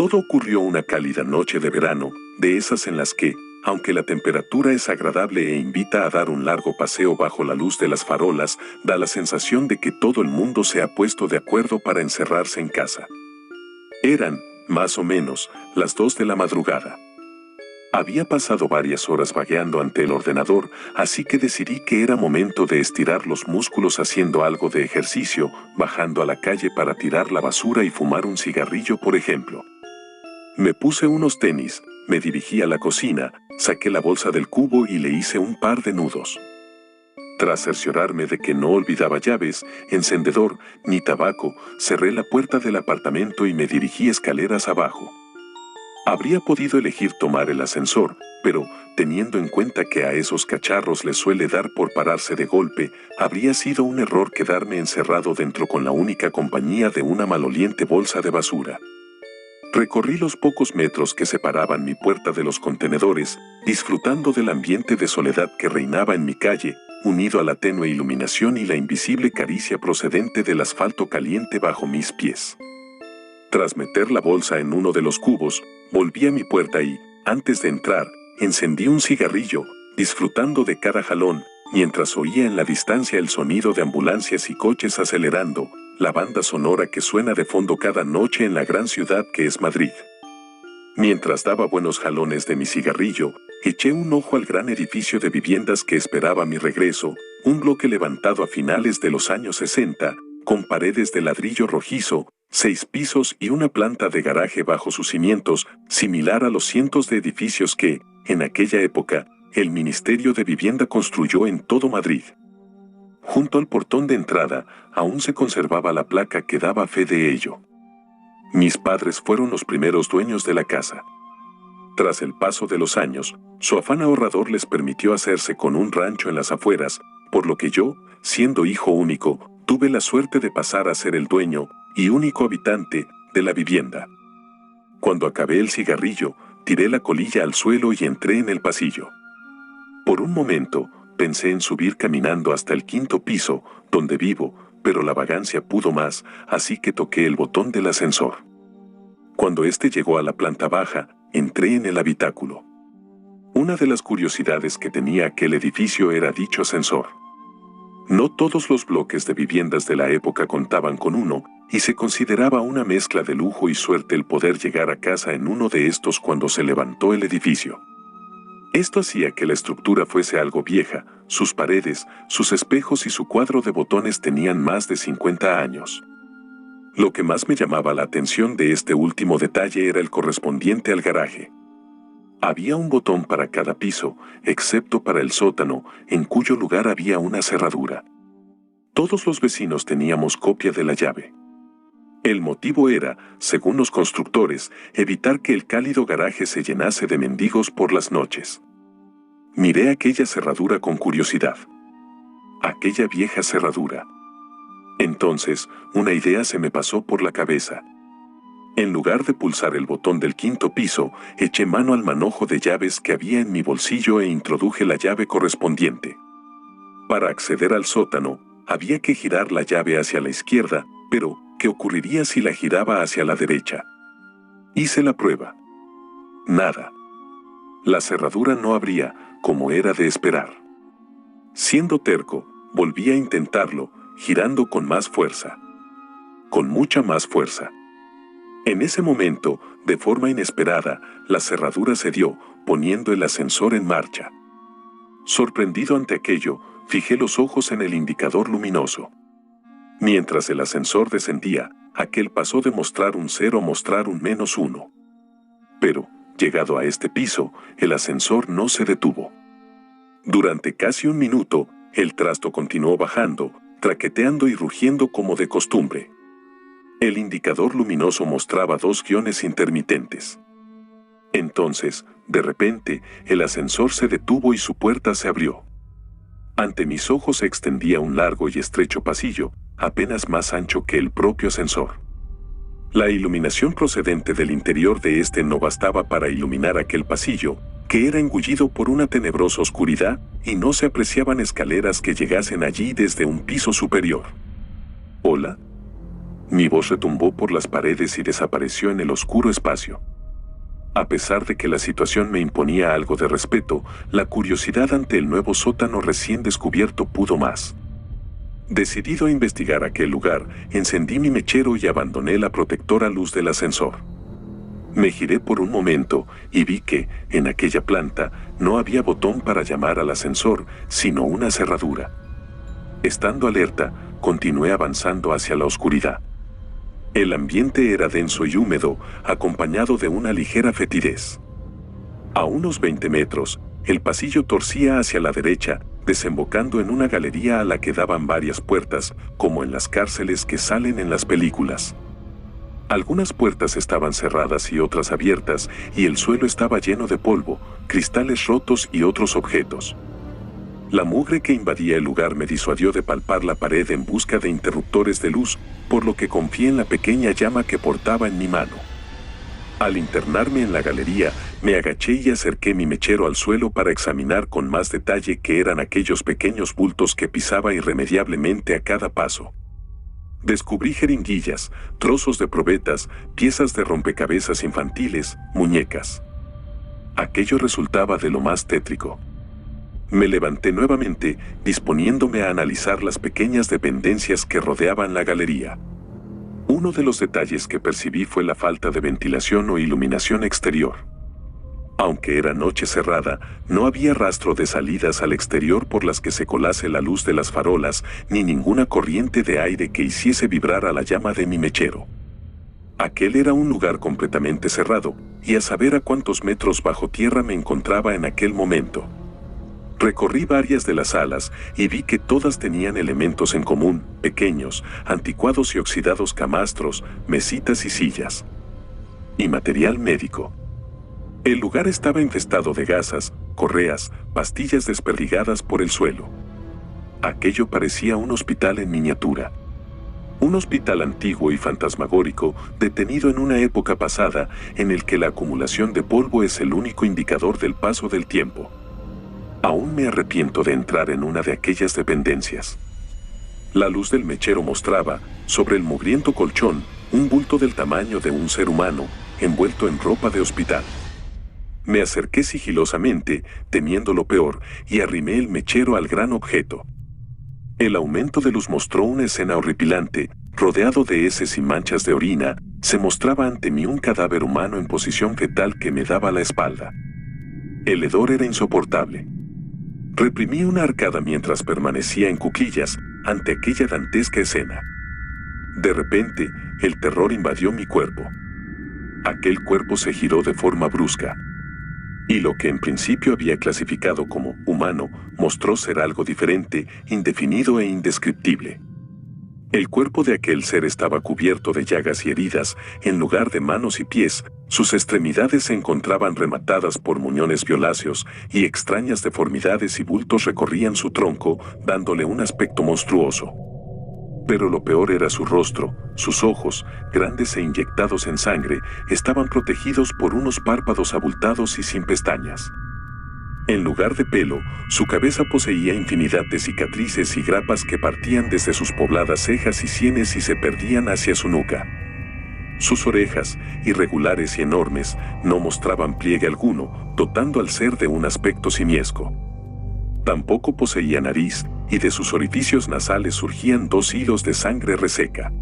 Todo ocurrió una cálida noche de verano, de esas en las que, aunque la temperatura es agradable e invita a dar un largo paseo bajo la luz de las farolas, da la sensación de que todo el mundo se ha puesto de acuerdo para encerrarse en casa. Eran, más o menos, las 2 de la madrugada. Había pasado varias horas vagueando ante el ordenador, así que decidí que era momento de estirar los músculos haciendo algo de ejercicio, bajando a la calle para tirar la basura y fumar un cigarrillo, por ejemplo. Me puse unos tenis, me dirigí a la cocina, saqué la bolsa del cubo y le hice un par de nudos. Tras cerciorarme de que no olvidaba llaves, encendedor, ni tabaco, cerré la puerta del apartamento y me dirigí escaleras abajo. Habría podido elegir tomar el ascensor, pero, teniendo en cuenta que a esos cacharros les suele dar por pararse de golpe, habría sido un error quedarme encerrado dentro con la única compañía de una maloliente bolsa de basura. Recorrí los pocos metros que separaban mi puerta de los contenedores, disfrutando del ambiente de soledad que reinaba en mi calle, unido a la tenue iluminación y la invisible caricia procedente del asfalto caliente bajo mis pies. Tras meter la bolsa en uno de los cubos, volví a mi puerta y, antes de entrar, encendí un cigarrillo, disfrutando de cada jalón, mientras oía en la distancia el sonido de ambulancias y coches acelerando, la banda sonora que suena de fondo cada noche en la gran ciudad que es Madrid. Mientras daba buenos jalones de mi cigarrillo, eché un ojo al gran edificio de viviendas que esperaba mi regreso, un bloque levantado a finales de los años 60, con paredes de ladrillo rojizo, 6 pisos y una planta de garaje bajo sus cimientos, similar a los cientos de edificios que, en aquella época, el Ministerio de Vivienda construyó en todo Madrid. Junto al portón de entrada, aún se conservaba la placa que daba fe de ello. Mis padres fueron los primeros dueños de la casa. Tras el paso de los años, su afán ahorrador les permitió hacerse con un rancho en las afueras, por lo que yo, siendo hijo único, tuve la suerte de pasar a ser el dueño y único habitante de la vivienda. Cuando acabé el cigarrillo, tiré la colilla al suelo y entré en el pasillo. Por un momento, pensé en subir caminando hasta el 5º piso, donde vivo, pero la vagancia pudo más, así que toqué el botón del ascensor. Cuando este llegó a la planta baja, entré en el habitáculo. Una de las curiosidades que tenía aquel edificio era dicho ascensor. No todos los bloques de viviendas de la época contaban con uno, y se consideraba una mezcla de lujo y suerte el poder llegar a casa en uno de estos cuando se levantó el edificio. Esto hacía que la estructura fuese algo vieja, sus paredes, sus espejos y su cuadro de botones tenían más de 50 años. Lo que más me llamaba la atención de este último detalle era el correspondiente al garaje. Había un botón para cada piso, excepto para el sótano, en cuyo lugar había una cerradura. Todos los vecinos teníamos copia de la llave. El motivo era, según los constructores, evitar que el cálido garaje se llenase de mendigos por las noches. Miré aquella cerradura con curiosidad. Aquella vieja cerradura. Entonces, una idea se me pasó por la cabeza. En lugar de pulsar el botón del 5º piso, eché mano al manojo de llaves que había en mi bolsillo e introduje la llave correspondiente. Para acceder al sótano, había que girar la llave hacia la izquierda, pero ¿qué ocurriría si la giraba hacia la derecha? Hice la prueba. Nada. La cerradura no abría, como era de esperar. Siendo terco, volví a intentarlo, girando con más fuerza. Con mucha más fuerza. En ese momento, de forma inesperada, la cerradura cedió, poniendo el ascensor en marcha. Sorprendido ante aquello, fijé los ojos en el indicador luminoso. Mientras el ascensor descendía, aquel pasó de mostrar un 0 a mostrar un -1. Pero, llegado a este piso, el ascensor no se detuvo. Durante casi un minuto, el trasto continuó bajando, traqueteando y rugiendo como de costumbre. El indicador luminoso mostraba 2 guiones intermitentes. Entonces, de repente, el ascensor se detuvo y su puerta se abrió. Ante mis ojos se extendía un largo y estrecho pasillo, apenas más ancho que el propio ascensor. La iluminación procedente del interior de este no bastaba para iluminar aquel pasillo, que era engullido por una tenebrosa oscuridad, y no se apreciaban escaleras que llegasen allí desde un piso superior. ¿Hola? Mi voz retumbó por las paredes y desapareció en el oscuro espacio. A pesar de que la situación me imponía algo de respeto, la curiosidad ante el nuevo sótano recién descubierto pudo más. Decidido a investigar aquel lugar, encendí mi mechero y abandoné la protectora luz del ascensor. Me giré por un momento y vi que, en aquella planta, no había botón para llamar al ascensor, sino una cerradura. Estando alerta, continué avanzando hacia la oscuridad. El ambiente era denso y húmedo, acompañado de una ligera fetidez. A unos 20 metros, el pasillo torcía hacia la derecha, desembocando en una galería a la que daban varias puertas, como en las cárceles que salen en las películas. Algunas puertas estaban cerradas y otras abiertas, y el suelo estaba lleno de polvo, cristales rotos y otros objetos. La mugre que invadía el lugar me disuadió de palpar la pared en busca de interruptores de luz, por lo que confié en la pequeña llama que portaba en mi mano. Al internarme en la galería, me agaché y acerqué mi mechero al suelo para examinar con más detalle qué eran aquellos pequeños bultos que pisaba irremediablemente a cada paso. Descubrí jeringuillas, trozos de probetas, piezas de rompecabezas infantiles, muñecas. Aquello resultaba de lo más tétrico. Me levanté nuevamente, disponiéndome a analizar las pequeñas dependencias que rodeaban la galería. Uno de los detalles que percibí fue la falta de ventilación o iluminación exterior. Aunque era noche cerrada, no había rastro de salidas al exterior por las que se colase la luz de las farolas, ni ninguna corriente de aire que hiciese vibrar a la llama de mi mechero. Aquel era un lugar completamente cerrado, y a saber a cuántos metros bajo tierra me encontraba en aquel momento. Recorrí varias de las salas y vi que todas tenían elementos en común, pequeños, anticuados y oxidados camastros, mesitas y sillas. Y material médico. El lugar estaba infestado de gasas, correas, pastillas desperdigadas por el suelo. Aquello parecía un hospital en miniatura. Un hospital antiguo y fantasmagórico, detenido en una época pasada, en el que la acumulación de polvo es el único indicador del paso del tiempo. Aún me arrepiento de entrar en una de aquellas dependencias. La luz del mechero mostraba, sobre el mugriento colchón, un bulto del tamaño de un ser humano, envuelto en ropa de hospital. Me acerqué sigilosamente, temiendo lo peor, y arrimé el mechero al gran objeto. El aumento de luz mostró una escena horripilante, rodeado de heces y manchas de orina, se mostraba ante mí un cadáver humano en posición fetal que me daba la espalda. El hedor era insoportable. Reprimí una arcada mientras permanecía en cuclillas ante aquella dantesca escena. De repente, el terror invadió mi cuerpo. Aquel cuerpo se giró de forma brusca. Y lo que en principio había clasificado como humano, mostró ser algo diferente, indefinido e indescriptible. El cuerpo de aquel ser estaba cubierto de llagas y heridas, en lugar de manos y pies, sus extremidades se encontraban rematadas por muñones violáceos, y extrañas deformidades y bultos recorrían su tronco, dándole un aspecto monstruoso. Pero lo peor era su rostro, sus ojos, grandes e inyectados en sangre, estaban protegidos por unos párpados abultados y sin pestañas. En lugar de pelo, su cabeza poseía infinidad de cicatrices y grapas que partían desde sus pobladas cejas y sienes y se perdían hacia su nuca. Sus orejas, irregulares y enormes, no mostraban pliegue alguno, dotando al ser de un aspecto simiesco. Tampoco poseía nariz, y de sus orificios nasales surgían 2 hilos de sangre reseca.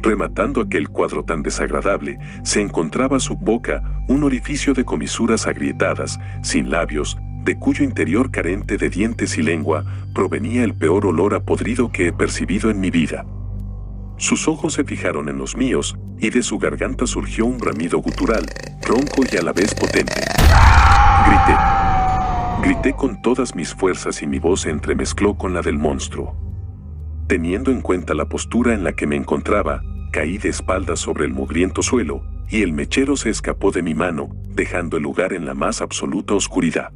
Rematando aquel cuadro tan desagradable, se encontraba su boca, un orificio de comisuras agrietadas, sin labios, de cuyo interior carente de dientes y lengua, provenía el peor olor a podrido que he percibido en mi vida. Sus ojos se fijaron en los míos, y de su garganta surgió un bramido gutural, ronco y a la vez potente. Grité con todas mis fuerzas y mi voz se entremezcló con la del monstruo. Teniendo en cuenta la postura en la que me encontraba, caí de espaldas sobre el mugriento suelo, y el mechero se escapó de mi mano, dejando el lugar en la más absoluta oscuridad.